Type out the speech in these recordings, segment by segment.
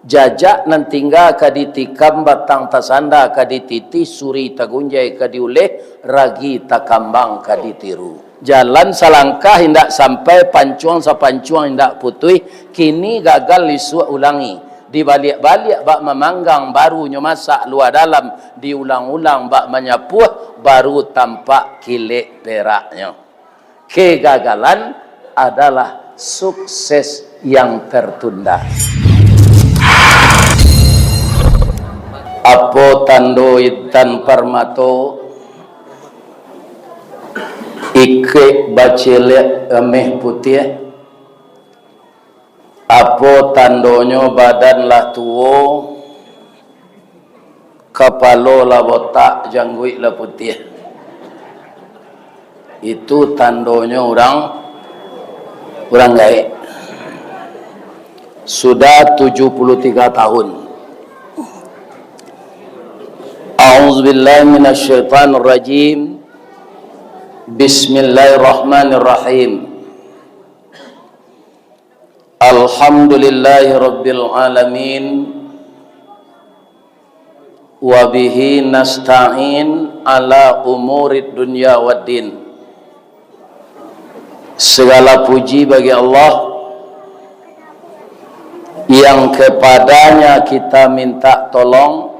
jajak nan tinggal kaditikam batang tasanda kadititi suri tagunjai kadiuleh ragi takambang kaditiru. Jalan salangkah hendak sampai pancuang sapancuang hendak putui, kini gagal lisu ulangi. Dibalik-balik bak memanggang baru nyomasak luar dalam, diulang-ulang bak menyapuh baru tampak kilik peraknya. Kegagalan adalah sukses yang tertunda. Apo tando itan parmato ike bacele ameh putih. Apo tandonyo badan lah tuo, kepala lah botak, janggut lah putih. Itu tandonyo orang gaib. Sudah 73 tahun. A'udzubillahi minasyaitonirrajim. Bismillahirrahmanirrahim. Alhamdulillahi rabbil alamin. Wa bihi nasta'in ala umurid dunya waddin. Segala puji bagi Allah yang kepadanya kita minta tolong,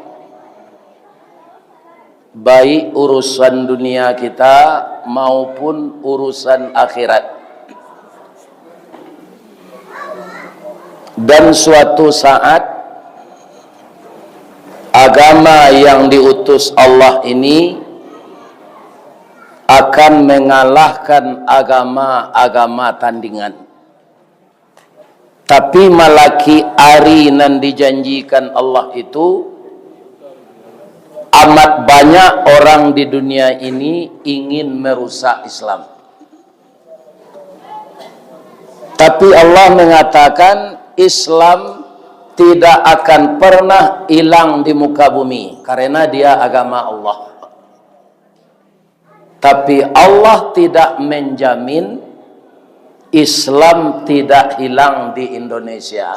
baik urusan dunia kita maupun urusan akhirat. Dan suatu saat agama yang diutus Allah ini akan mengalahkan agama-agama tandingan. Tapi malaki ari nan dijanjikan Allah itu, amat banyak orang di dunia ini ingin merusak Islam. Tapi Allah mengatakan Islam tidak akan pernah hilang di muka bumi karena dia agama Allah. Tapi Allah tidak menjamin Islam tidak hilang di Indonesia,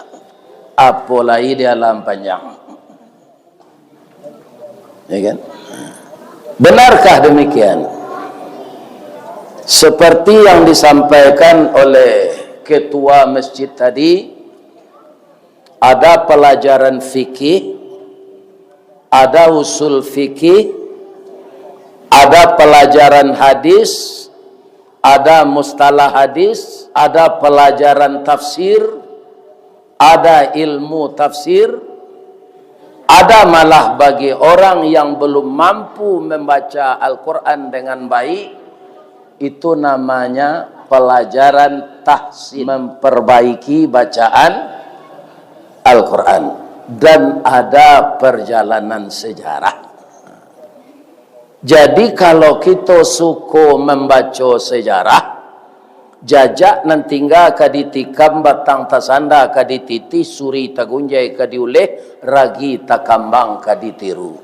apalagi di alam panjang. Ya kan? Benarkah demikian? Seperti yang disampaikan oleh ketua masjid tadi, ada pelajaran fikih, ada usul fikih, ada pelajaran hadis, ada mustalah hadis, ada pelajaran tafsir, ada ilmu tafsir, ada malah bagi orang yang belum mampu membaca Al-Quran dengan baik, itu namanya pelajaran tahsin, memperbaiki bacaan Al-Quran. Dan ada perjalanan sejarah. Jadi kalau kita suka membaca sejarah, jajak nan tinggal kaditikam batang tasanda kadititi suri tagunjai kadiuleh ragi takambang kaditiru.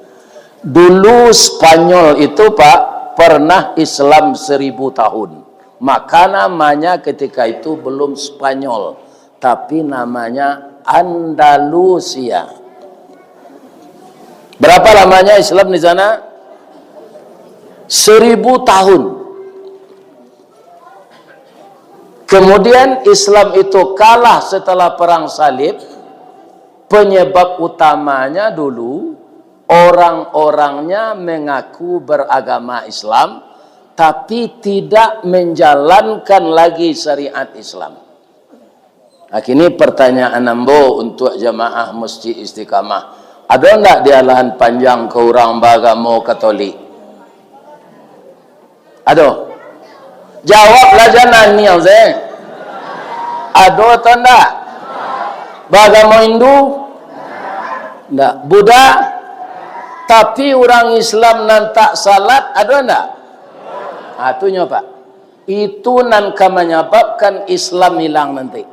Dulu Spanyol itu Pak pernah Islam 1000 tahun. Maka namanya ketika itu belum Spanyol, tapi namanya Andalusia. Berapa lamanya Islam di sana? 1000 tahun. Kemudian Islam itu kalah setelah perang salib. Penyebab utamanya dulu orang-orangnya mengaku beragama Islam tapi tidak menjalankan lagi syariat Islam. Nah, ini pertanyaan ambo untuk jamaah Masjid Istiqamah. Ada enggak di alahan panjang ke orang beragama Katolik? Ada? Jawablah jangan ni Zeng. Ada atau enggak? Beragama Hindu? Enggak. Buddha? Tapi orang Islam nan tak salat, ada enggak? Itunya Pak. Itu nan menyebabkan Islam hilang nanti.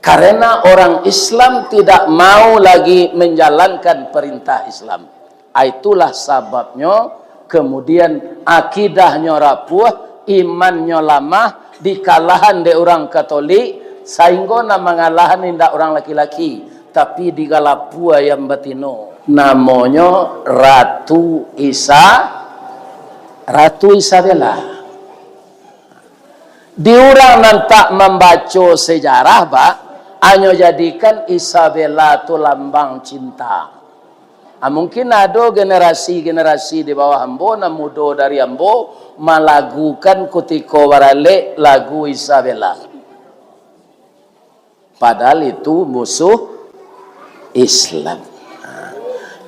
Karena orang Islam tidak mau lagi menjalankan perintah Islam. Itulah sebabnya kemudian akidahnya rapuh, imannya lamah, dikalahan de orang Katolik, sehingga nama ngalahan indak orang laki-laki. tapi di Galapua yang batino. Namanya Ratu Isabella. Diurang nanti membaca sejarah, Pak, hanya jadikan Isabella itu lambang cinta. Mungkin ada generasi-generasi di bawah ambo, na muda dari ambo, malagukan ketika warale lagu Isabella. Padahal itu musuh Islam.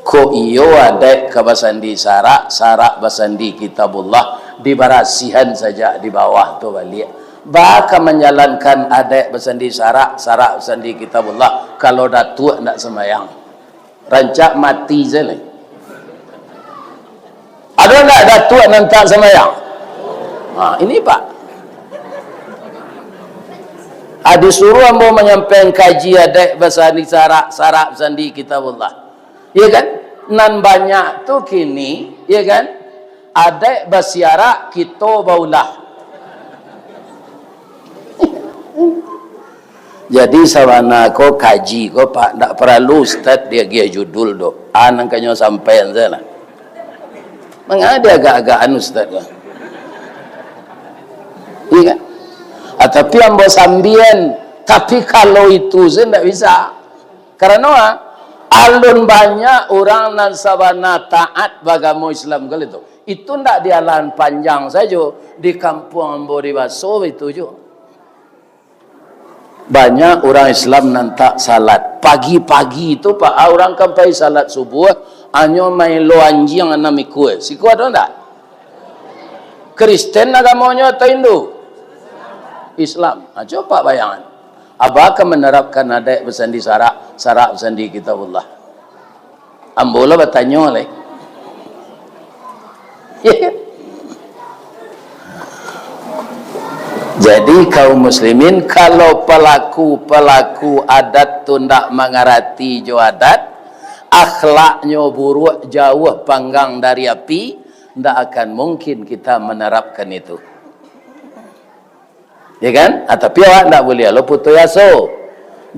Ko iyo ada kabasandi sarak basandi kitabullah, dibarasihan saja di bawah tu balik. Baka menjalankan ada basandi sarak basandi kitabullah, kalau datuk nak semayang. Rancak mati saja. Ada enggak datuk nanti semayang? Ini Pak. Disuruh ambo menyampaikan kaji ada basandi sarak basandi kitabullah. Ya kan? Nan banyak tu kini, ya kan? Ada basiara kita baulah. Jadi sawana ko kaji ko Pak, tak perlu ustaz dia gia judul do. Anang kanyo sampai sana. Mengada agak-agakan ustaz ya. Iya kan? Tapi ambo sambian, tapi kalau itu saya tidak bisa. Karena alun banyak orang nan sabana taat bagaimana Islam kali itu. Itu tidak di alan panjang saja, di kampung ambo di Baso itu juga. Banyak orang Islam nanti salat pagi-pagi itu Pak, orang kampai salat subuh hanya main lo anjing anak mikue. Siku ada enggak? Kristen agamanya atau Hindu? Islam. Coba bayangan. Apakah menerapkan ada bersandi sarak bersandi kitabullah? Ambola bertanya oleh. Jadi kaum muslimin, kalau pelaku adat tu ndak mengerti jo adat, akhlaknya buruk, jauh panggang dari api, ndak akan mungkin kita menerapkan itu. Ya kan? Tapi awak ndak boleh lo putus aso.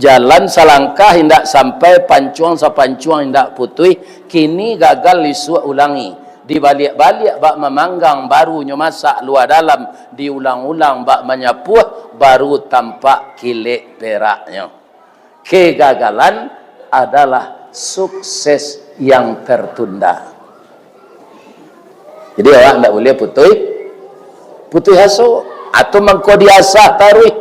Jalan salangkah hendak sampai pancuang sapancuang hendak putui, kini gagal lisu ulangi. Dibalik-balik bak memanggang barunya masak luar dalam, diulang-ulang bak menyapuh baru tampak kilik peraknya. Kegagalan adalah sukses yang tertunda. Jadi orang tidak boleh putih haso atau mengkodiasah taruh.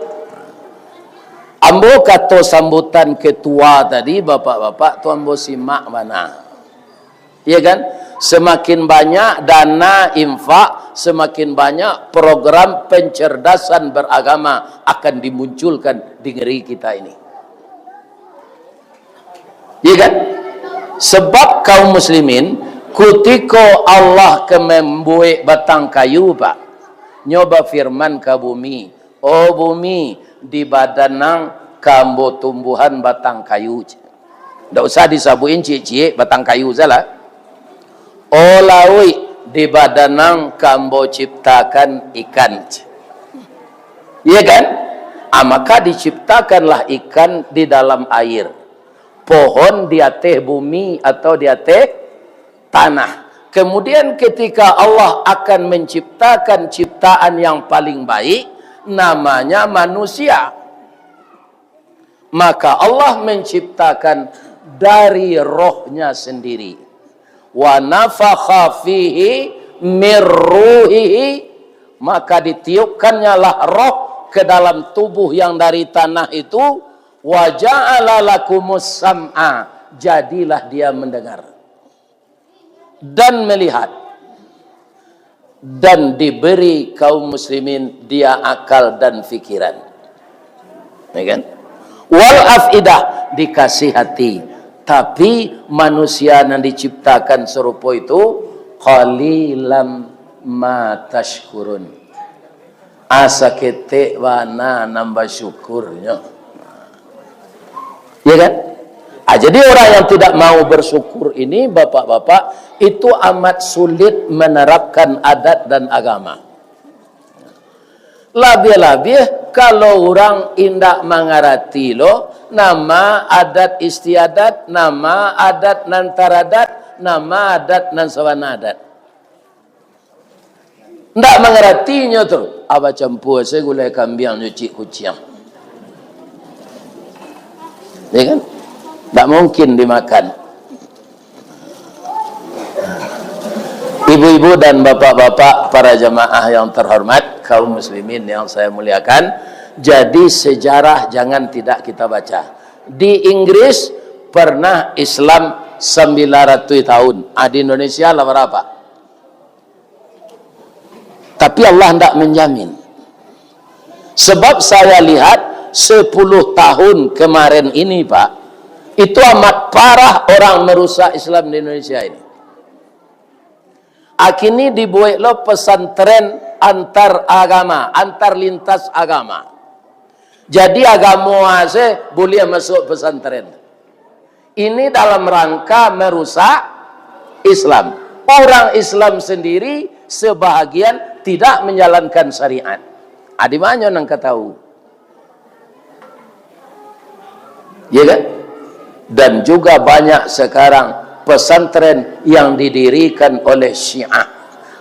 Ambo kata sambutan ketua tadi, bapak-bapak tu ambo simak mana. Iya kan? Semakin banyak dana infak, semakin banyak program pencerdasan beragama akan dimunculkan di negeri kita ini. Iya kan? Sebab kaum muslimin, ketika Allah membuat batang kayu, Pak, nyoba firman ke bumi, oh bumi, di badanang kambo tumbuhan batang kayu. Tidak usah disabuin cie-cie batang kayu salah. Oh lawi, di badanang kambo ciptakan ikan. Iya kan? Maka diciptakanlah ikan di dalam air. Pohon di atas bumi atau di atas tanah. Kemudian ketika Allah akan menciptakan ciptaan yang paling baik, namanya manusia. Maka Allah menciptakan dari rohnya sendiri. Wa nafakha fihi min ruhihi, maka ditiupkannya lah roh ke dalam tubuh yang dari tanah itu. Wa ja'ala lakumus sam'a, jadilah dia mendengar dan melihat, dan diberi kaum muslimin dia akal dan fikiran, ya kan? Wal afidah, dikasih hati. Tapi manusia yang diciptakan serupa itu qalilam ma tashkurun, asa kete wana nambah syukurnya, ya kan? Jadi orang yang tidak mau bersyukur ini, bapak-bapak, itu amat sulit menerapkan adat dan agama. Lebih-lebih kalau orang indak mengerti lo, nama adat istiadat, nama adat nantaradat, nama adat nan sawanadat. Ndak mengertinya tu. Apa campur saya gulai kambing nyuci kucing. Ya kan? Tak mungkin dimakan. Ibu-ibu dan bapak-bapak, para jamaah yang terhormat, kaum muslimin yang saya muliakan, jadi sejarah jangan tidak kita baca. Di Inggris pernah Islam 900 tahun. Di Indonesia lah berapa? Tapi Allah tidak menjamin. Sebab saya lihat 10 tahun kemarin ini Pak, itu amat parah orang merusak Islam di Indonesia ini. Akhirnya dibuat lo pesantren antar agama, antar lintas agama. Jadi agama saya boleh masuk pesantren. Ini dalam rangka merusak Islam. Orang Islam sendiri sebahagian tidak menjalankan syariat. Di mana yang kau tahu? Ya kan? Dan juga banyak sekarang pesantren yang didirikan oleh Syiah.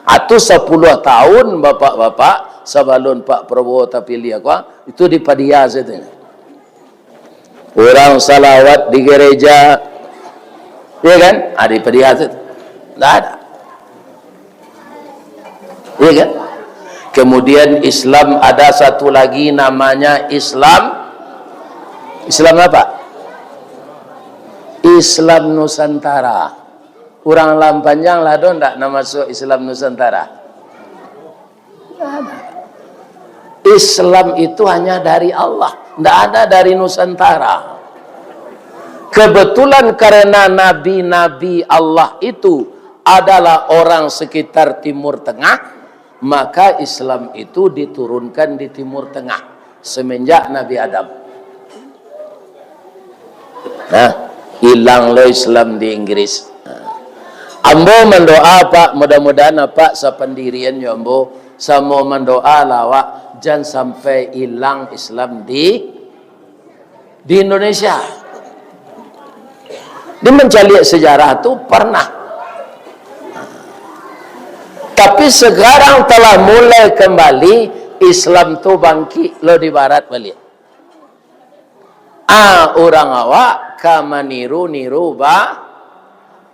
Atau 10 tahun bapak-bapak sebelum Pak Prabowo terpilih itu di Padia itu. Orang salawat di gereja, ya kan? Di Padia itu. Tidak ada. Ya kan? Kemudian Islam ada satu lagi namanya Islam apa? Islam Nusantara. Orang Lampanjang lah dong tak nak masuk Islam Nusantara. Islam itu hanya dari Allah, tidak ada dari Nusantara. Kebetulan karena nabi-nabi Allah itu adalah orang sekitar Timur Tengah, maka Islam itu diturunkan di Timur Tengah semenjak Nabi Adam. Nah, hilang lo Islam di Inggris. Ambo mendoa Pak, mudah-mudahan Pak sependirian ya Ambo, sama mendoa lawak jangan sampai hilang Islam di Indonesia. Di mencari sejarah itu pernah. Tapi sekarang telah mulai kembali Islam tu bangkit lo di barat balik. Orang awak kama niru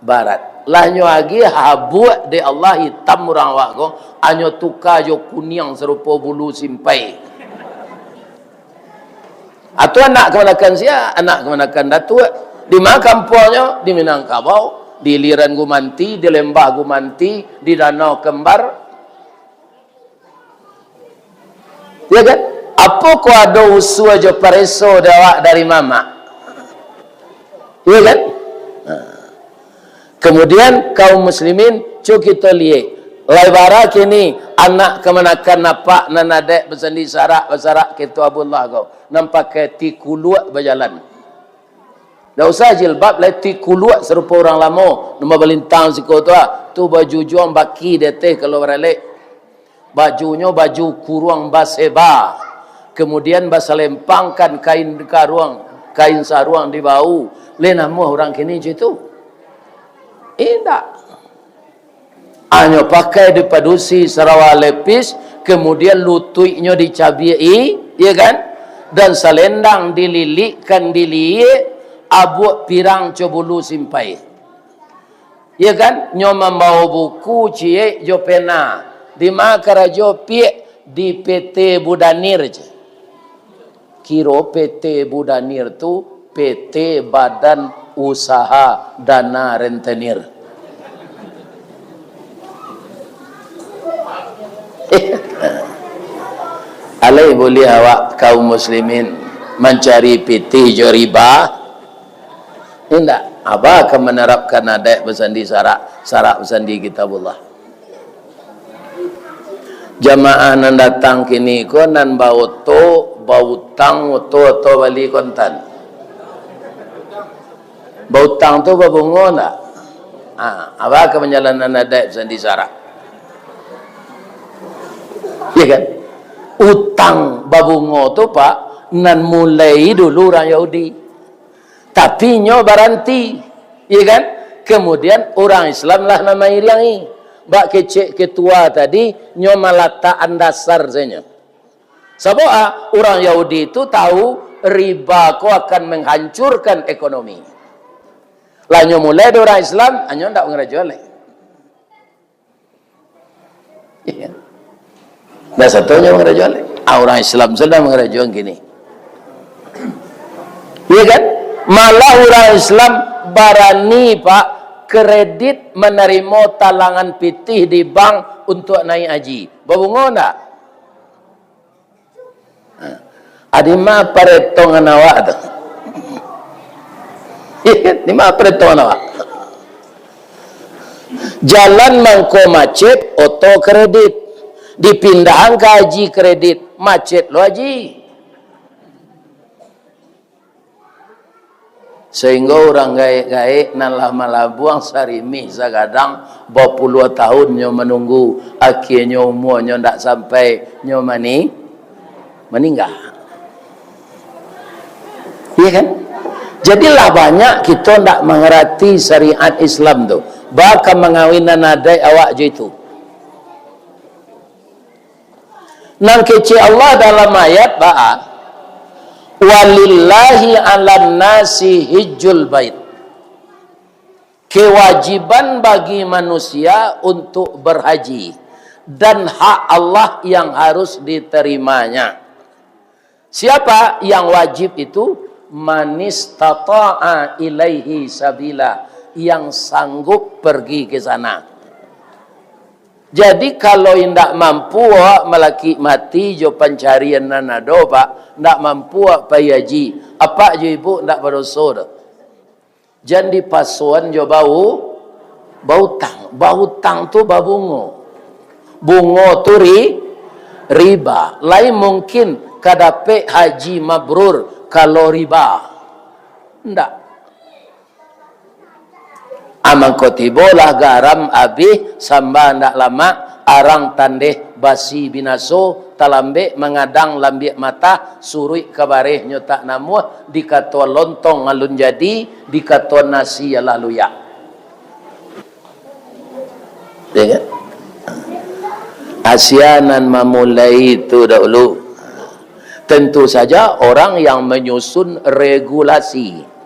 barat. Lanyo lagi habuk di Allah hitam orang awak ko, anyo tuka jo kuning serupa bulu simpai. Atau anak kemanakan sia, anak kemanakan datuk di mana kampungnya di Minangkabau, di Liran Gumanti, di Lembah Gumanti, di Danau Kembar. Ya kan? Apa ko ada usu aja pareso dawak dari mama? Ya kan? Kemudian kaum muslimin cu kita lihat laibara kini anak kemanakan napak nanadek bersandi sarak kita Abdullah kau nampak tikuluak berjalan. Tak usah jilbab lah tikuluak serupa orang lama nama belintang siko tu baju juang baki deteh kalau beralek bajunya baju kurung baseba, kemudian basa lempangkan kain karuang, kain saruang di bau. Lenamu orang kini itu. Tidak. Hanya pakai dipadusi sarawa lepis, kemudian lututnya dicabai, ya kan? Dan selendang dililikkan diliik, abu pirang cobulu simpai. Ya kan? Nyo membawa buku cie jo pena. Di makara jo pie di PT Budanir je. Kiro PT Budanir tu PT Badan Usaha Dana Rentenir. Alai boleh awak kaum muslimin mencari PT jo riba? Tidak. Apa akan menerapkan adat bersandi sarak bersandi kitabullah. Jamaah nan datang kini ko nan bau tang to bali kontan. Bau tang tu babungo tak? Apa akan menjalankan adat bersandi sarak? Ya kan? utang babungo tu Pak, nan mulai dulu orang Yahudi. Tapi nyo baranti, iya kan? Kemudian orang Islam lah nama iriangi. Bak kecek ketua tadi, nyo malataan dasar saja. Sebab orang Yahudi itu tahu riba ko akan menghancurkan ekonomi. Lah nyo mulai dari orang Islam, nyo ndak ngerajual. Iya. Nah satunya ngerajual. Orang Islam sudah ngerajual gini. Iya kan? Malah orang Islam barani Pak kredit menerima talangan pitih di bank untuk naik haji. Babungo enggak? Adima paretong awak tu. Di mana paretong awak? Jalan mangko macet, auto kredit. Dipindahan ke haji kredit, macet lo haji. Sehingga orang gaik-gaik nalah malah buang sarimi sagadang berpuluh tahun nyo menunggu akhirnya umurnya ndak sampai nyo meninggal. Iya kan? Jadilah banyak kita ndak mengerti syariat Islam tu. Bahkan mengawinan nadai awak je itu. Nang kece Allah dalam ayat ba'a walillahi 'alan nasi hijjul bait. Kewajiban bagi manusia untuk berhaji dan hak Allah yang harus diterimanya. Siapa yang wajib itu? Manistata'a ilaihi sabila, yang sanggup pergi ke sana. Jadi kalau tidak mampu melaki mati jo pencarian nanado Pak, tidak mampu pai haji. Apa jo ibu tidak berdosa dah. Jangan dipasuan jo bau tang tu babungo. Bungo tu riba. Lain mungkin kadape haji mabrur kalau riba. Tidak. Amang kotibolah garam abih samba ndak lama arang tandeh basi binaso talambe mengadang lambiak mata surui kabareh nyotak namuh dikatua lontong alun jadi dikatua nasi ya lalu ya. Ya kan? Asianan memulai itu dahulu. Tentu saja orang yang menyusun regulasi.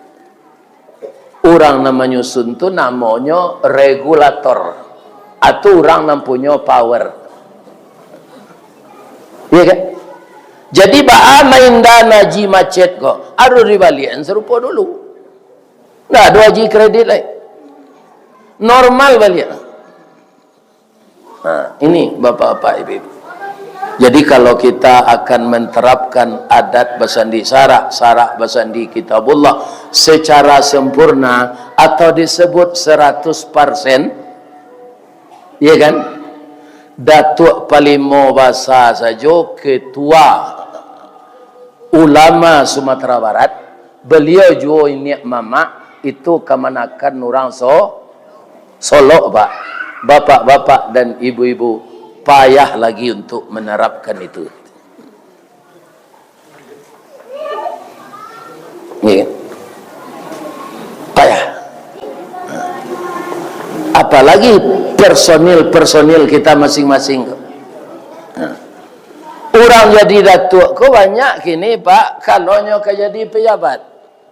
Orang yang menyusun itu namanya regulator. Atau orang yang punya power. Iya kan? Jadi ba'a main dana haji macet kok. Ada ribalian serupa dulu. Nggak ada haji kredit lah. Normal balik. Nah, ini bapak-bapak ibu-ibu. Jadi kalau kita akan menerapkan adat bersandi sarak bersandi kitabullah secara sempurna atau disebut 100%, ya kan? Datuk Palimo Bahasa saja ketua ulama Sumatera Barat, beliau juga ini mama itu kemanakan orang Solo Pak, bapak-bapak dan ibu-ibu payah lagi untuk menerapkan itu. Ya. Payah. Apalagi personil kita masing-masing. Orang jadi datuk kok banyak kini Pak, kalau nyoka jadi pejabat,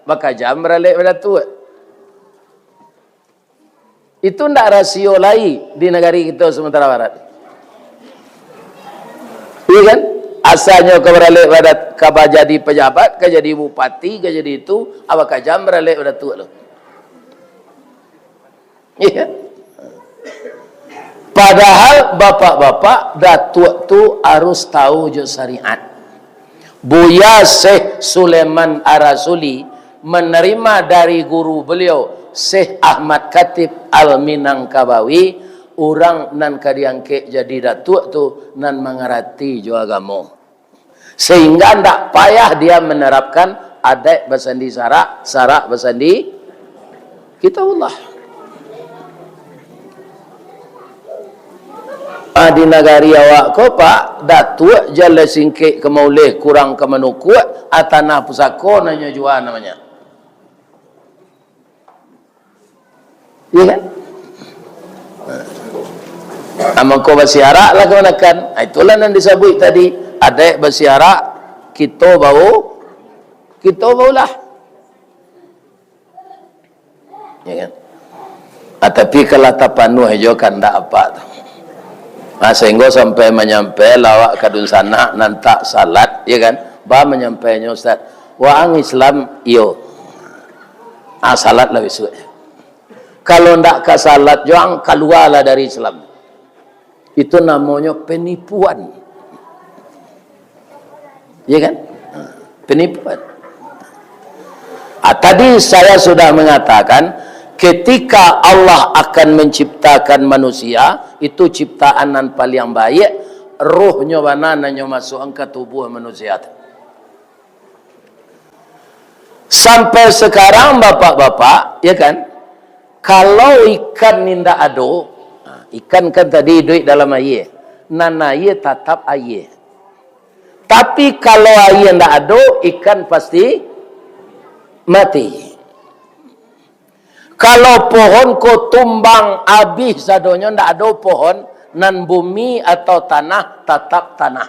maka jam beralih pada datuk. Itu ndak rasio lain di negara kita Sumatera Barat. Iya kan? Asalnya kau beralih pada kau jadi pejabat, kau jadi bupati, kau jadi itu, apakah jam beralih pada tu lo? Iya. Padahal bapak-bapak datuk tu harus tahu jo syariat. Buya Syekh Sulaiman Arasuli menerima dari guru beliau Syekh Ahmad Khatib Al-Minangkabawi. Orang nan kadiangke jadi datuk tu nan mengerti jo agama. Sehingga ndak payah dia menerapkan adat bersandi sarak bersandi kitabullah. Di negari awak ko pak datuk jala singkik ke maulih kurang ke menukut tanah pusako nanya jual namanya. Iya kan? Amangko basiara lah kemenakan. Itulah yang disebut tadi. Ada basiara kita baulah. Ya kan? Tapi kalau tak panuh aja kan tak apa tu. Sehingga sampai menyampai lawak kadun sana nantak salat, ya kan? Ba menyampainya Ustaz. Wang Islam yo. Salat lah besok. Kalau ndak ke salat jangan keluarlah dari Islam. Itu namanya penipuan. Ya kan? Penipuan. Tadi saya sudah mengatakan ketika Allah akan menciptakan manusia, itu ciptaan yang paling baik, ruhnya banananya masuk ke tubuh manusia. Sampai sekarang bapak-bapak, ya kan? Kalau ikan ninda ado, ikan kan tadi hidup dalam air, nan air tetap air. Tapi kalau air ndak ado, ikan pasti mati. Kalau pohon ko tumbang habis sadonya ndak ada pohon, nan bumi atau tanah tetap tanah.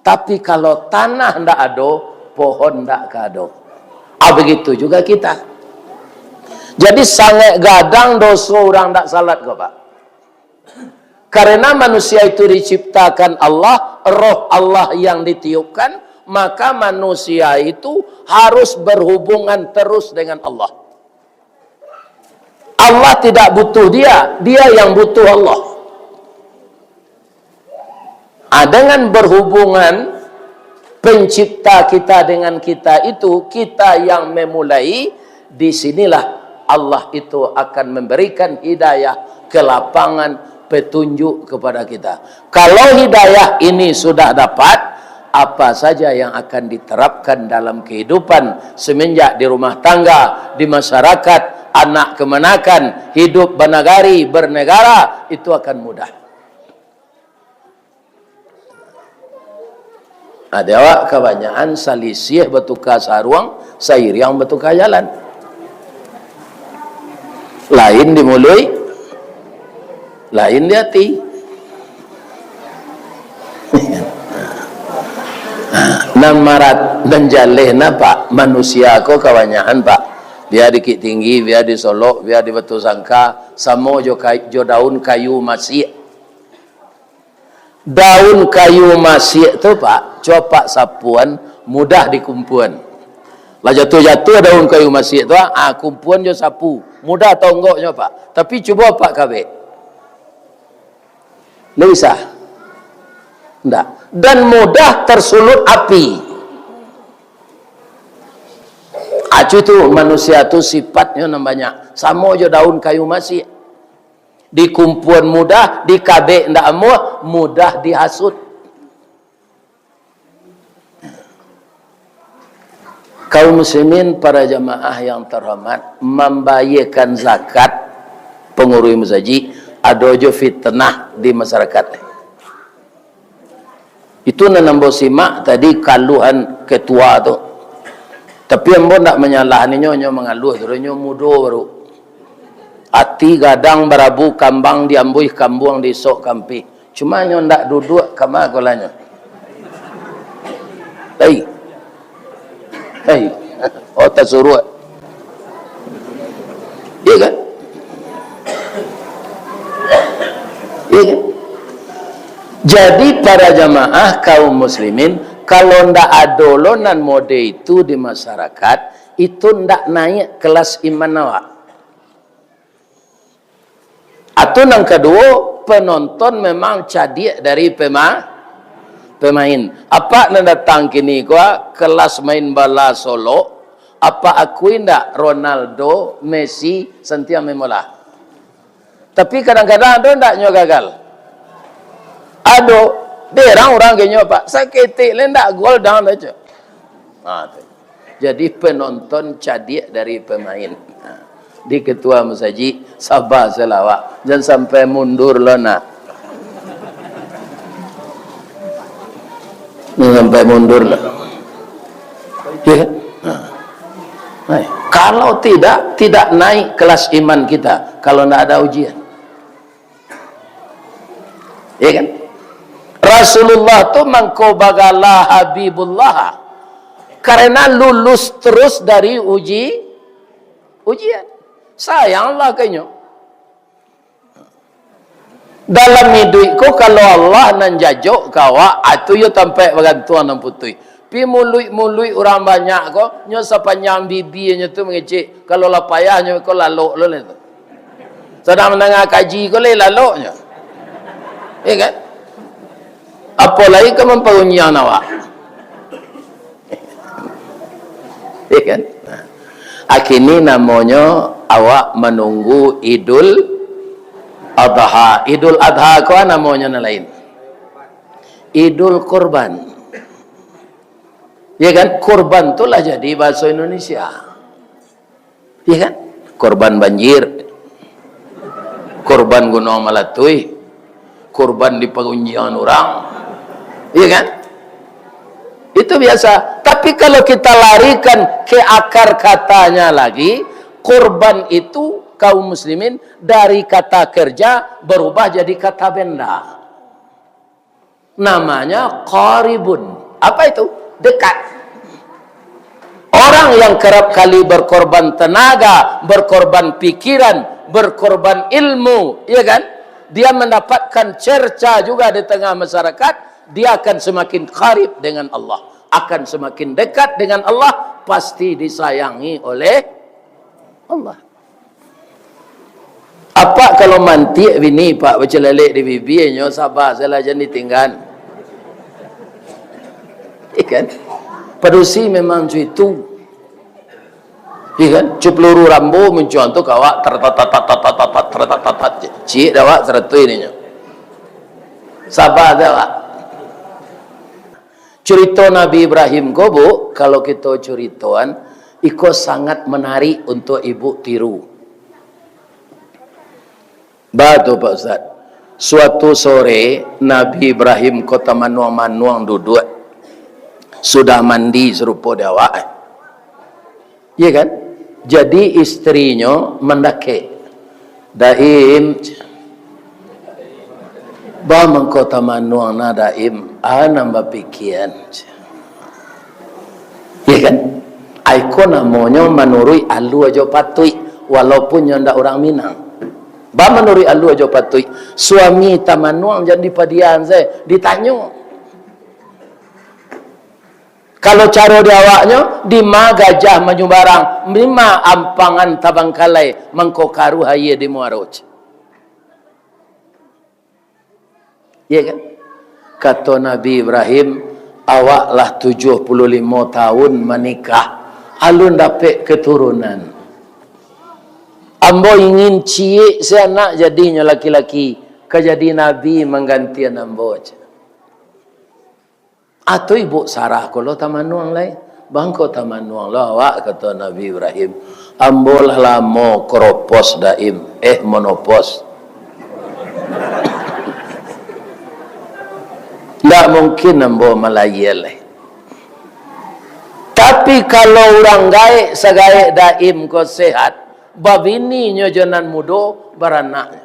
Tapi kalau tanah ndak ada, pohon ndak ada. Begitu juga kita. Jadi sangat gadang dosa orang ndak salat kok Pak. Karena manusia itu diciptakan Allah, roh Allah yang ditiupkan, maka manusia itu harus berhubungan terus dengan Allah. Allah tidak butuh dia, dia yang butuh Allah. Dengan berhubungan pencipta kita dengan kita itu, kita yang memulai, disinilah Allah itu akan memberikan hidayah, kelapangan, petunjuk kepada kita. Kalau hidayah ini sudah dapat, apa saja yang akan diterapkan dalam kehidupan semenjak di rumah tangga, di masyarakat, anak kemenakan, hidup bernegari, bernegara, itu akan mudah. Ada awak kebanyakan salisih bertukar saruang, sairiang bertukar jalan. Lain di mulut, lain di hati. Namarat dan jaleh Pak manusia ko kebanyakan Pak. Biar dikit tinggi, biar disolok, biar di batu sangka, samo jo daun kayu masih. Daun kayu masih tu Pak, coba sapuan mudah dikumpuan. Lah jatuh-jatuh daun kayu masih tu, kumpuan jo sapu, mudah atau enggaknya Pak. Tapi coba Pak kabeh. Tidak bisa. Enggak. Dan mudah tersulut api. Itu manusia tu sifatnya namanya sama aja daun kayu masih. Di kumpuan mudah, di kabeh ndak mudah dihasut. Kaum muslimin para jamaah yang terhormat, membayarkan zakat pengurus masjid ada aja fitnah di masyarakat. Itu nanambo simak tadi kaluhan ketua tu. Tapi ambo nak menyalahninya nyo mengaluh terusnya mudo baru. Ati gadang barabu kambang diambuih kambuang di sok kampi. Cuma nyo ndak duduk kama kolanya. Hei. Oh tak suruh. Iya kan? Iya kan? Jadi para jamaah kaum muslimin, kalau ndak ada lonan mode itu di masyarakat, itu ndak naik kelas iman awak. Atau yang kedua, penonton memang cadik dari pemain. Apa yang datang kini gua kelas main bola solo, apa akui ndak Ronaldo, Messi, Santiago Memola. Tapi kadang-kadang ada ndak nyo gagal. Ado, derang orang kenyo Pak, sakit lendak gol down aja. Jadi penonton cadik dari pemain. Di ketua masjid sabar selawat, jangan sampai mundur lo nak. sampai mundur lah. Ya kan? Nah, kalau tidak naik kelas iman kita kalau tidak ada ujian. Ya kan? Rasulullah tu mangkobagalah Habibullah karena lulus terus dari ujian. Sayanglah kayaknya. Dalam hidupku kalau Allah nan jajuk kawa atu yo tampai bagantuan nan putui. Pi mului orang banyak ko nyo sepanjang bibinya tu mengecek kalau la payahnya ko lalok lo tu. Sedang mendengar kaji ko le laloknya. Ya kan? Apalagi ke memperunyian awak. Ya kan? Akhirnya namanya awak menunggu Idul Adha. Idul Adha ko namanya lain. Idul Kurban. Ya kan? Kurban itulah jadi bahasa Indonesia. Ya kan? Kurban banjir. Kurban Gunung Malatui. Kurban di pengunjian orang. Ya kan? Itu biasa. Tapi kalau kita larikan ke akar katanya lagi, kurban itu kaum muslimin dari kata kerja berubah jadi kata benda. Namanya qaribun. Apa itu? Dekat. Orang yang kerap kali berkorban tenaga, berkorban pikiran, berkorban ilmu, ya kan? Dia mendapatkan cerca juga di tengah masyarakat, dia akan semakin qarib dengan Allah, akan semakin dekat dengan Allah, pasti disayangi oleh Allah. Apa kalau mantik bini pak baca lelek di bibirnya sabar salah jadi tinggal. Ikan perusi memang itu. Ikan peluru rambu mencontoh kawak tertatat cik dawak seratu ininya. Sabar dawak. Cerita Nabi Ibrahim ko bu, kalau kita ceritoan, iko sangat menarik untuk ibu tiru. Batu Pak Ustaz. Suatu sore Nabi Ibrahim kota manuang duduk. Sudah mandi serupa dawak. Iya kan? Jadi istrinya mendake. Daim ba mengkota manuang na daim nambah pikiran. Iya kan? Aiko namanya menurui alu aja patui walaupun nyanda orang Minang. Ba menurut alu aja patui suami tamanuang jadi padian saya ditanya kalau cara diawaknya di ma gajah maju barang lima ampangan tabangkalai mengkokaru haye di muaroj. Ya kan? Kata Nabi Ibrahim, awaklah 75 tahun menikah, alun dapat keturunan. Ambo ingin ciek si anak jadinya laki-laki, kejadi Nabi menggantian ambo aja. Atau ibu Sarah kalau tamanuang lain, bangko tamanuang lah awak kata Nabi Ibrahim, ambo lah lamo koropos daim, monopos. Tak mungkin ambo melayel. Tapi kalau orang gaek sagaek daim ko sehat, babini nyo janan mudo baranak.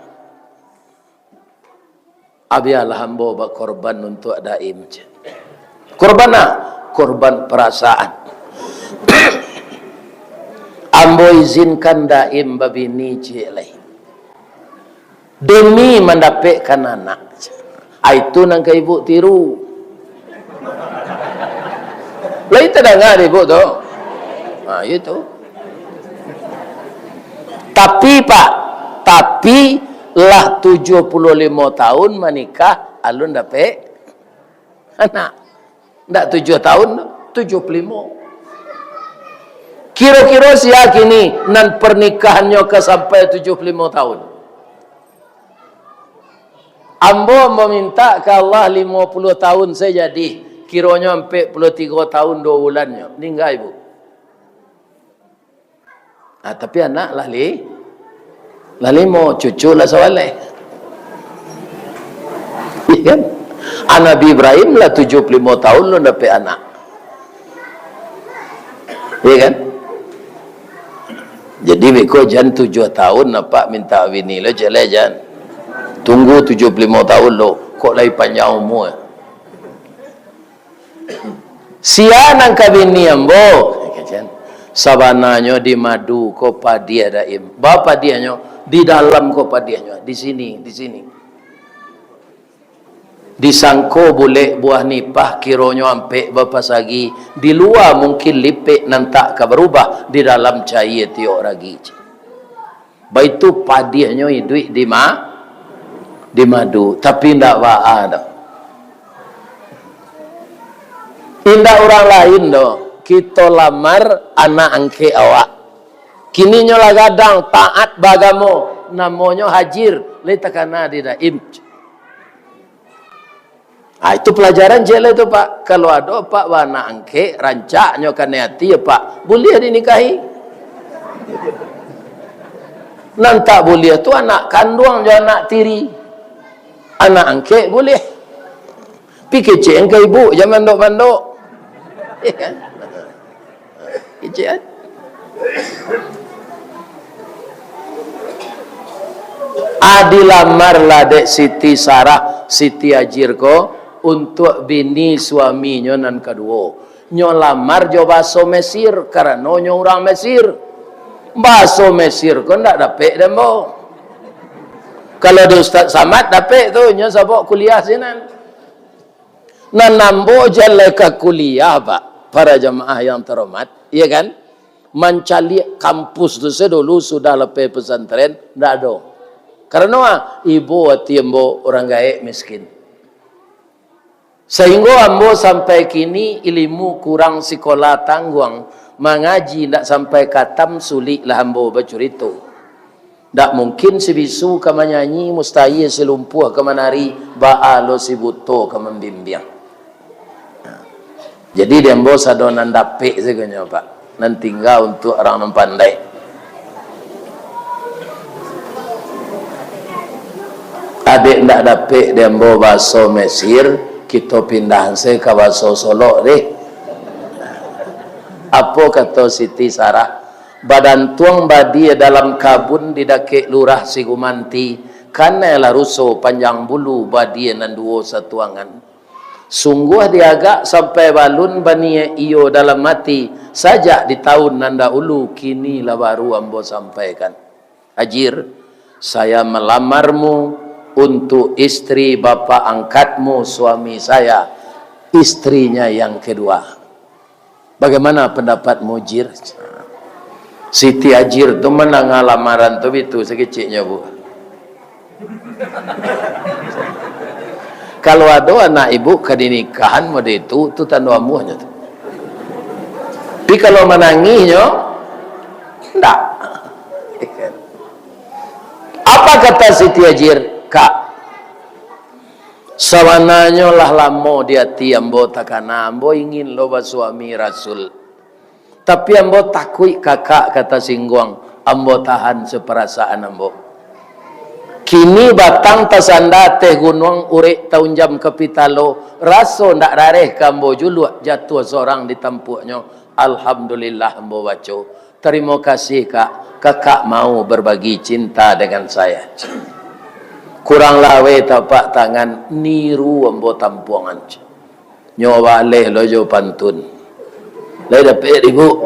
Abialah ambo berkorban untuk daim. Korban korban perasaan. Ambo izinkan daim babini cilai demi mendapatkan anak. Itu nang ke ibu tiru. Lah itu dah ngah ibu tu. Itu. Tapi pak, tapi lah 75 tahun menikah alun dapat anak. Tak 7 tahun, 75. Kira-kira siapa kini nan pernikahannya ke sampai 75 tahun. Ambo meminta ke Allah 50 tahun saya jadi. Kiranya 43 tahun 2 bulannya. Meninggal ibu. Tapi anak lali mau cucu lah soalnya. Iya kan? Nabi Ibrahim lah 75 tahun lo dapat anak. Iya kan? Jadi beko jan 7 tahun nampak minta bini lo jelek jan. Tunggu 75 tahun lo, kok lagi panjang umur. Sia nang kabini ambo. Sabananya di madu ko padia daim. Bapa dianya di dalam ko padianya, di sini, di sini. Disangko boleh buah nipah kironyo ampe bapa sagi, di luar mungkin lipik nantak ka berubah, di dalam cair tiok ragi. Baitu padianya hidup di madu, tapi ndak waa dah. Indah orang lain doh, kita lamar anak angke awak. Kini nyola gadang taat bagamo, namanya hajir, letakana di daim. Itu pelajaran jela itu Pak. Kalau ada Pak wana angke rancaknya kan hati ya Pak, boleh dinikahi. Nanti boleh tu anak kandung jo anak tiri. Anak angke boleh. Pikir cek engkau ibu jangan mandok-mandok. Kan? Kecil. Adilamarlah dek Siti Sarah, Siti Ajir ko untuk bini suaminya nan kedua. Nyo lamar jo baso Mesir karena nyo orang Mesir. Baso Mesir ko ndak dapat dembo. Kalau ada Ustaz Samad dapat tu nyo sabok kuliah sinan. Nan nambo jale ka kuliah Pak, para jamaah yang terhormat, iya kan? Mencari kampus tu sedulu sudah lepas pesantren ndak ada. Karena ibu hati ambo orang gaek miskin. Sehingga ambo sampai kini ilmu kurang sekolah tangguang, mengaji ndak sampai katam sulit lah ambo bacurito. Ndak mungkin si bisu ka menyanyi, mustahil si lumpuh ka menari, baalo si buto ka membimbing. Jadi dia ambo sadonan dapik segenya Pak. Nan tinggal untuk orang yang pandai. Adik ndak dapat dia ambo baso Mesir, kita pindah se ke baso Solo deh. Apa kata Siti Sarah? Badan tuang badi dalam kabun di dake lurah Sigumanti, karena lah ruso panjang bulu badi nan duo satuangan. Sungguh diagak sampai balun bani iyo dalam mati saja di tahun nanda ulu, kini lah baru ambo sampaikan. Ajir, saya melamarmu untuk istri bapa angkatmu, suami saya, istrinya yang kedua. Bagaimana pendapatmu Jir? Siti Ajir tu menang lamaran tu itu sekecilnya Bu. Kalau ada anak ibu ke dinikahan mode itu tanda amuhnya tu. Tapi kalau menanginya enggak. Apa kata Siti Ajir? Kak, sawananya lah lamo di hati ambo takana, ambo ingin loba suami Rasul. Tapi ambo takui kakak kata Singguang, ambo tahan seperasaan ambo. Kini batang tasanda teh gunung urek tahun jam kapitalo, raso ndak dareh kambo julu jatuh seorang di tampuknya. Alhamdulillah ambo baco. Terima kasih kak, kakak mau berbagi cinta dengan saya. Kurang lawe tapak tangan niru ambo tampuangan. Nyoba leh lojo pantun. Leh dapat ibu.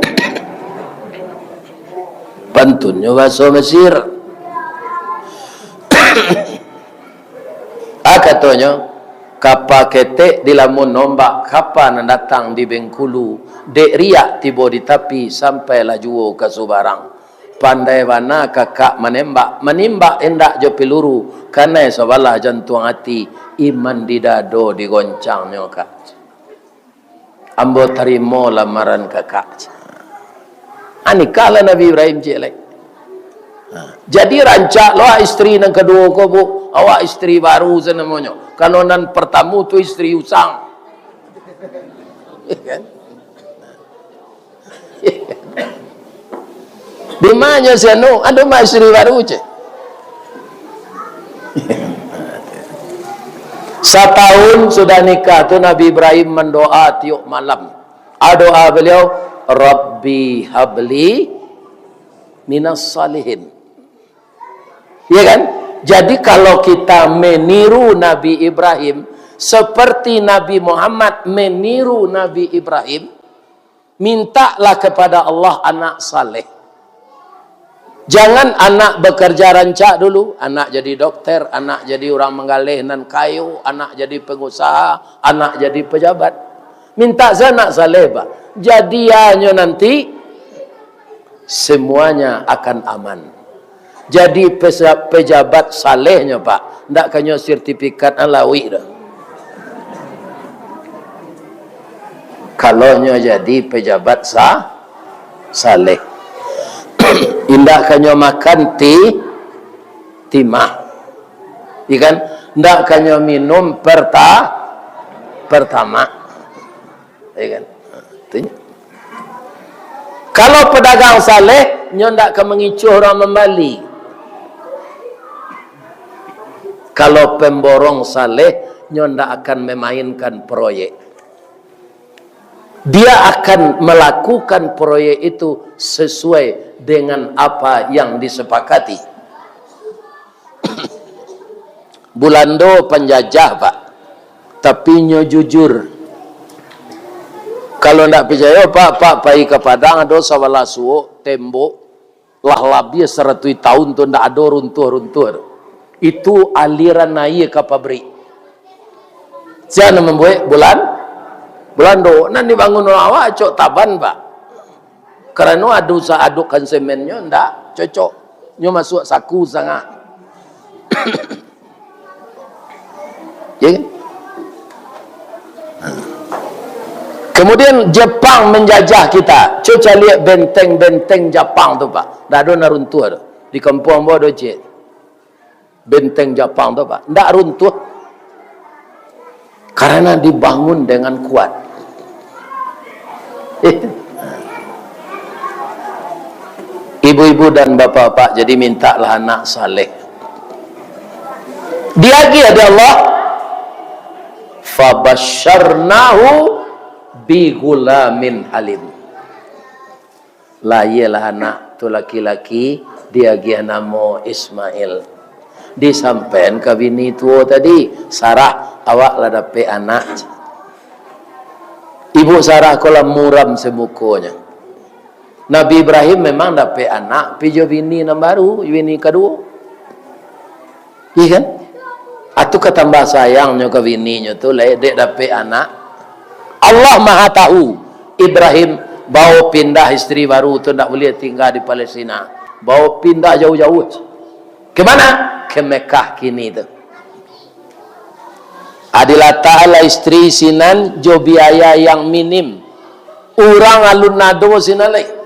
Pantun nyoba so Mesir. Katanya kapa ketek di lamun nombak kapan datang di Bengkulu dek riak tiba di tapi sampai lajuo ke Subarang. Pandai wana kakak menembak endak jo peluru karena sebelah jantung hati iman di dado digoncangnya kak. Ambo terima lamaran kakak. Anikala Nabi Ibrahim jelek. Jadi rancak lo istri yang kedua ko Bu, awak istri baru namanya. Kalau nan pertama tu istri usang. Di mana sih anu? Ada mah istri baru je. Setahun sudah nikah tu Nabi Ibrahim mendoa tiap malam. Doa beliau, Rabbi habli minas salihin. Ya kan? Jadi kalau kita meniru Nabi Ibrahim seperti Nabi Muhammad meniru Nabi Ibrahim, mintalah kepada Allah anak saleh. Jangan anak bekerja rancak dulu, anak jadi dokter, anak jadi orang menggalih nan kayu, anak jadi pengusaha, anak jadi pejabat. Minta anak saleh, Pak. Jadiannya nanti semuanya akan aman. Jadi pejabat salehnya, Pak. Ndak kanyo sertifikat alawi dah. Kalaunya jadi pejabat saleh. Indak kanyo makan timah. Ikan ndak kanyo minum pertama. Ikan. Kalau pedagang saleh nyo ndak akan mengicuh orang membeli. Kalau pemborong saleh nyo ndak akan memainkan proyek. Dia akan melakukan proyek itu sesuai dengan apa yang disepakati. Bulando penjajah, Pak. Tapi nyo jujur. Kalau ndak percaya, Pak pai ke Padang ada sawala suo tembok lah labia 100 tahun tu ndak ada runtuh-runtuh. Itu aliran naik ke pabrik. Siapa membuat Bulando nan dibangun awak cok taban, Pak. Karena ada usaha adukkan semennya ndak cocok. Nyo masuk saku sangat. Ya. Kemudian Jepang menjajah kita. Coba lihat benteng-benteng Jepang tu, Pak. Dah ada runtuh tu. Di kampung bawah ada je. Benteng Jepang tu, Pak. Ndak runtuh. Karena dibangun dengan kuat. Ibu-ibu dan bapak-bapak, jadi mintalah anak saleh. Dia lagi ada Allah. Fabasyarnahu bi gulamin halim. Layalah anak tu laki-laki, dia lagi nama Ismail. Disampaikan ke bini tua tadi, Sarah, awak lah dapat anak. Ibu Sarah kolam muram semukonya. Nabi Ibrahim memang dapat anak, pijo bini yang baru, bini kedua. Iya kan? Atau ketambah sayangnya ke bininya tu, dek dapat anak. Allah Maha tahu. Ibrahim bawa pindah istri baru tu tak boleh tinggal di Palestina. Bawa pindah jauh-jauh. Ke mana? Ke Mekah kini tu. Adilah ta'ala istri sinan jo biaya yang minim. Orang alun nado sinalai.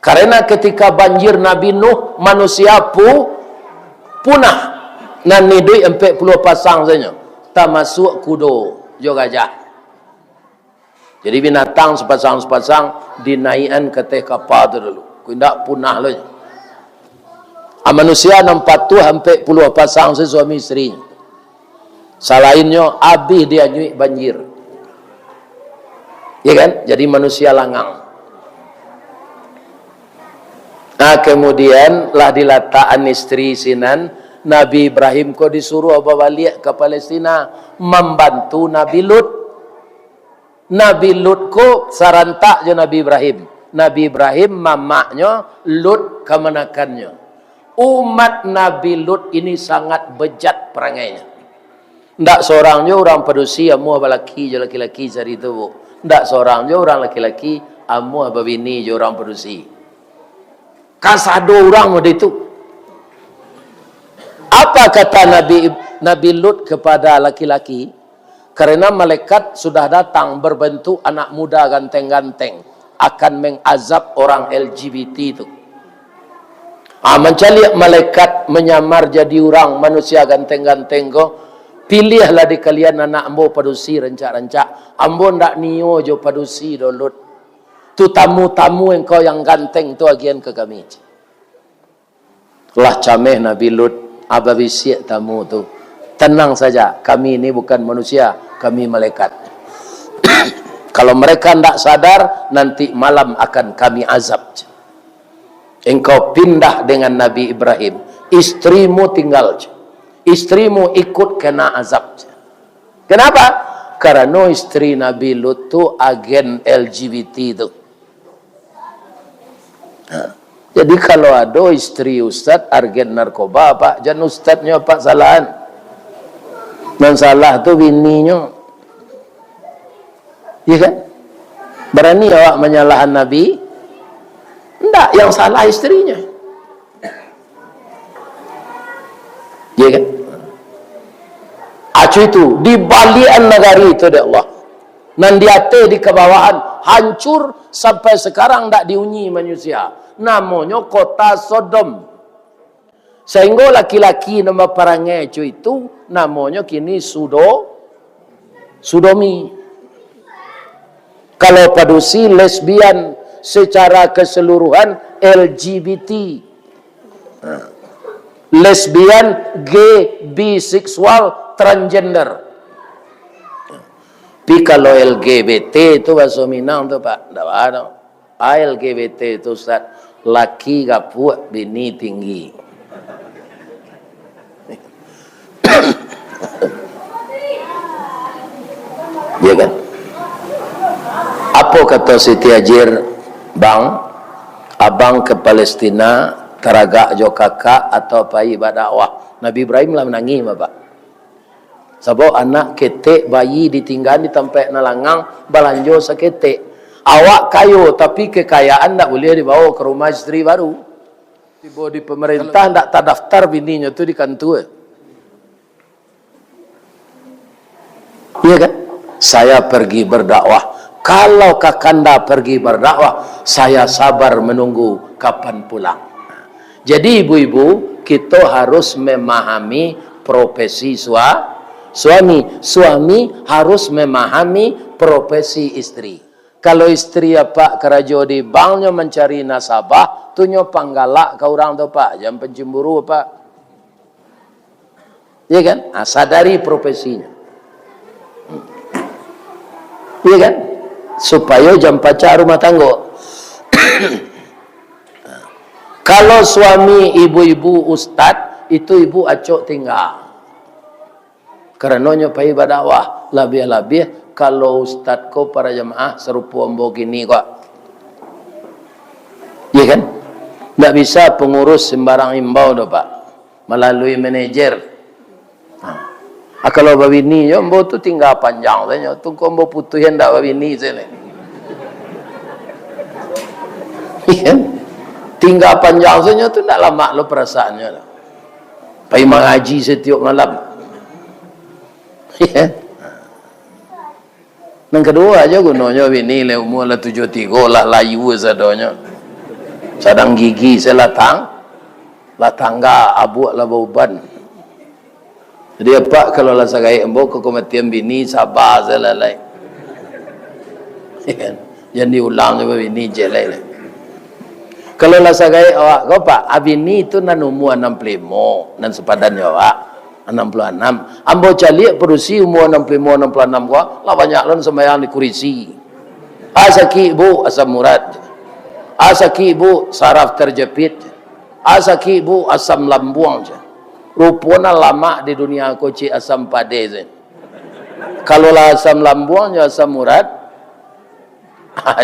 Karena ketika banjir Nabi Nuh, manusia punah. Nan nidui 40 pasang saja. Tak masuk kudo jo gajah. Jadi binatang sepasang-sepasang dinaikan ke teh kapal tu dulu. Tidak punah loh. Manusia nampak tu hampir puluh pasang sesuami isterinya. Salainnya habis dia nyuik banjir. Ya kan? Jadi manusia langang. Nah kemudian lah dilataan istri sinan Nabi Ibrahim ko disuruh balik ke Palestina membantu Nabi Lut. Nabi Lut ko sarantak je Nabi Ibrahim. Nabi Ibrahim mamaknya, Lut kemenakannya. Umat Nabi Lut ini sangat bejat perangainya. Ndak seorangnya orang pedusi amu laki laki cari itu. Ndak seorangnya orang laki-laki amu bini je orang pedusi. Kasado orang mod itu. Apa kata Nabi Lut kepada laki-laki? Karena malaikat sudah datang berbentuk anak muda ganteng-ganteng akan mengazab orang LGBT itu. Mencari malaikat menyamar jadi orang manusia ganteng-ganteng ko. Pilihlah di kalian anak ambo padusi rancak-rancak. Ambo ndak nio jo padusi do Lut. Tu tamu-tamu engkau yang ganteng tu agian ke kami. Lah cameh Nabi Lut Aba bisik tamu tu, tenang saja, kami ini bukan manusia, kami malaikat. Kalau mereka tidak sadar, nanti malam akan kami azab. Engkau pindah dengan Nabi Ibrahim, istrimu tinggal, istrimu ikut kena azab. Kenapa? Karena istri Nabi Lut tu agen LGBT tu. Jadi kalau ada istri ustaz agen narkoba, pak, jangan ustaznya pak salahan. Dan salah tu bininya. Ya kan? Berani awak menyalahkan Nabi? Tidak, yang salah istrinya. Ya kan? Acu itu di balian negari itu dia Allah. Nandiate di kebawahan hancur sampai sekarang tidak diunyi manusia. Namanya kota Sodom. Sehingga laki-laki nama perangai itu namanya kini Sodomi. Kalau padusi lesbian secara keseluruhan LGBT. Lesbian, gay, biseksual, transgender. Tapi kalau LGBT itu bahasa Minang tu pak, tak ada. LGBT itu Ustaz, laki gapuak, bini tinggi. Ya kan? Apa kata Siti Ajir, bang, abang ke Palestina, teragak jo kakak atau pai berdakwah. Nabi Ibrahim lah menangis bapak. Sebab anak ketek bayi ditinggal di tempat nalangang balanjo seketek. Awak kayu tapi kekayaan tak boleh dibawa ke rumah istri baru. Tiba di pemerintah tak terdaftar bininya tu di kantor. Iya kan? Saya pergi berdakwah. Kalau kakanda pergi berdakwah, saya sabar menunggu kapan pulang. Jadi ibu-ibu, kita harus memahami profesi suami. Suami harus memahami profesi istri. Kalau istri apa kerja di banknya mencari nasabah, tu nyo panggalak ke orang tu pak, jangan pencemburu pak. Iya kan? Sadari profesinya. Iya kan? Supaya jam pacar rumah tangga. Kalau suami ibu-ibu ustad, itu ibu acok tinggal. Karena nyopai berdakwah, lebih-lebih kalau ustad ko para jemaah serupa ambo gini kok. Ya kan? Tak bisa pengurus sembarang imbau dah pak. Melalui manajer. Kalau babini yo ambo tu tinggal panjang saja. Tu ko ambo putuhin dak babini sele. Ya. Tinggal panjang saja tu tak lama lo perasaannya lah. Pergi mengaji setiap malam. Ya. Yang kedua aja gunanya bini le umur lah 73 lah layu sadanya. Sadang gigi selatang. Latangga abuak lah bauban. Jadi apa kalau lah sagai embo ke kematian bini sabar selalai. Ya. Jangan diulang juga bini jelai lah. Kalau lah sagai awak kau pak, abini itu nan umur 65, nan sepadannya awak 66. Ambo cali produksi umur 65, 66 gua, lah banyak lon sembahyang di kurisi. Asaki ibu asam murad, asaki ibu saraf terjepit, asaki ibu asam lambung je. Rupanya lama di dunia koci asam pade je. Kalau lah asam lambungnya asam murad,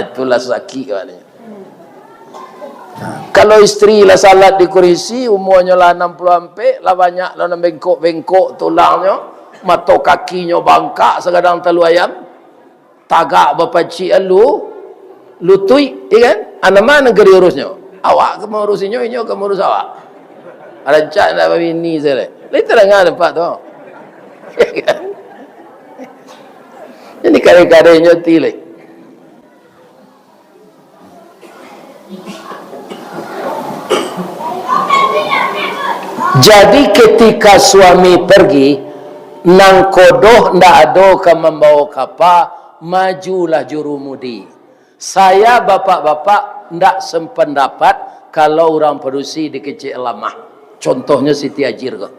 itulah sakit katanya. Kalau istri lah salat di kursi, umurnya lah 60 ampe, lah banyak lah bengkok-bengkok tulangnya, mata kakinya bangkak segadang telu ayam, tagak bapacik lutui, iya kan? Anda mana negeri urusnya? Awak ke mengurusinya, ini ke mengurus awak. Rancak nak bini saya. Itu dengar tempat tu. Iya kan? Jadi kadang-kadangnya tilik. Jadi ketika suami pergi, nang kodoh ndak ada ke membawa kapal, majulah jurumudi. Saya bapak-bapak ndak sependapat kalau orang produksi dikecil lemah. Contohnya Siti Hajir kok.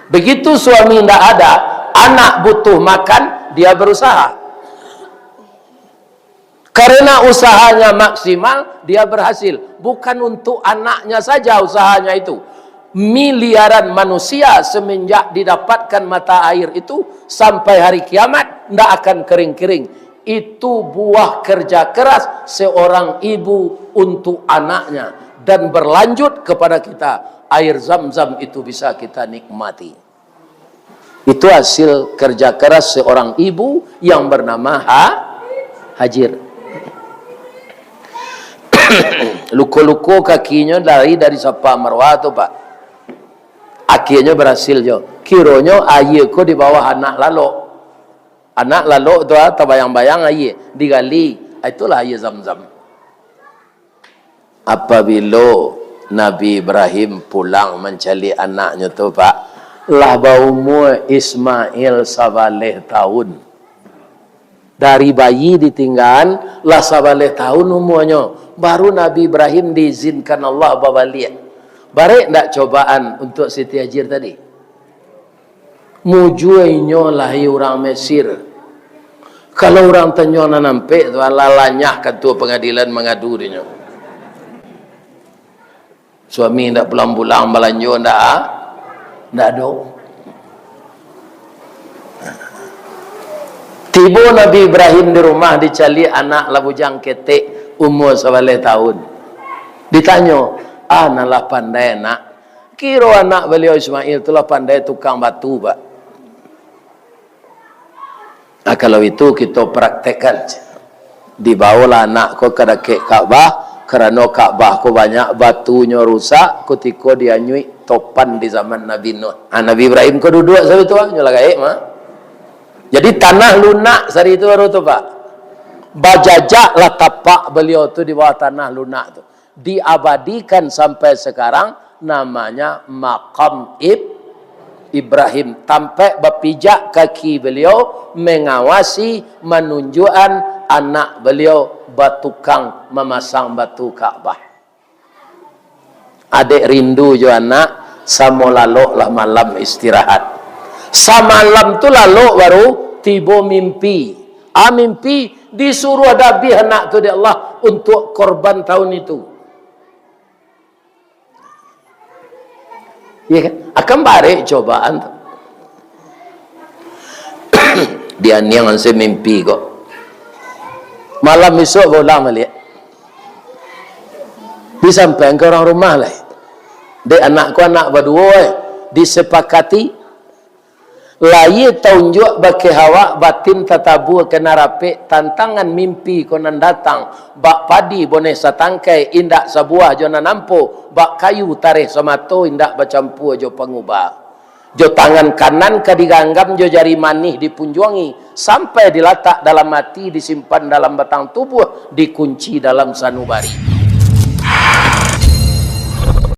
Begitu suami tidak ada, anak butuh makan, dia berusaha. Karena usahanya maksimal, dia berhasil. Bukan untuk anaknya saja usahanya itu. Miliaran manusia semenjak didapatkan mata air itu sampai hari kiamat tidak akan kering-kering. Itu buah kerja keras seorang ibu untuk anaknya, dan berlanjut kepada kita. Air Zam-Zam itu bisa kita nikmati. Itu hasil kerja keras seorang ibu yang bernama Hajir. Luko-luko kakinya dari Safa Marwah tu Pak. Akhirnya berhasil jo. Kironyo air ko di bawah anak lalu. Anak lalu tu tabayang-bayang air digali. Itulah air Zam-Zam. Apabila Nabi Ibrahim pulang mencari anaknya tu Pak, lah umur Ismail 11 tahun. Dari bayi ditinggal lah 11 tahun umurnya. Baru Nabi Ibrahim diizinkan Allah bawa balik. Baik tak cobaan untuk Siti Hajir tadi? Mujuainya lahir orang Mesir. Kalau orang tanya nampak tu lalanya ketua pengadilan mengadu dia. Suami tak pulang-pulang belanja tak ada. Tiba Nabi Ibrahim di rumah dicari anak labujang ketek umur 11 tahun. Ditanya, nalah pandai nak. Kira anak beliau Ismail itulah pandai tukang batu Pak. Nah kalau itu kita praktekkan. Dibawalah anak kau ke dekat Ka'bah. Kerana Ka'bah ko banyak batunya rusak ketika dia nyui topan di zaman Nabi Nuh. Nabi Ibrahim ko duduk sampai tu nyola gaib mah. Jadi tanah lunak sari itu baru tu Pak. Bajajaklah tapak beliau tu di bawah tanah lunak tu. Diabadikan sampai sekarang namanya Maqam Ibrahim. Tampak berpijak kaki beliau mengawasi menunjukkan anak beliau batukang memasang batu Ka'bah. Adik rindu jo anak, sama lalu lah malam istirahat. Samalam tu lalu baru tiba mimpi. Mimpi disuruh dabi anak tu di Allah untuk korban tahun itu. Ya kan? Akan balik cobaan tu. Dia ni yang saya mimpi kok. Malam esok pulang balik. Disampaikan ke orang rumah lah. Dek anakku anak berdua disepakati. Lai tunjuk bagi hawa batin tatabu kena rapik tantangan mimpi konan datang. Bak padi boneh satangkai indak sebuah jona nampu. Bak kayu tarikh samato indak bercampur jo pengubah. Jo tangan kanan kadiganggam jo jari manih dipunjuangi sampai diletak dalam hati, disimpan dalam batang tubuh, dikunci dalam sanubari.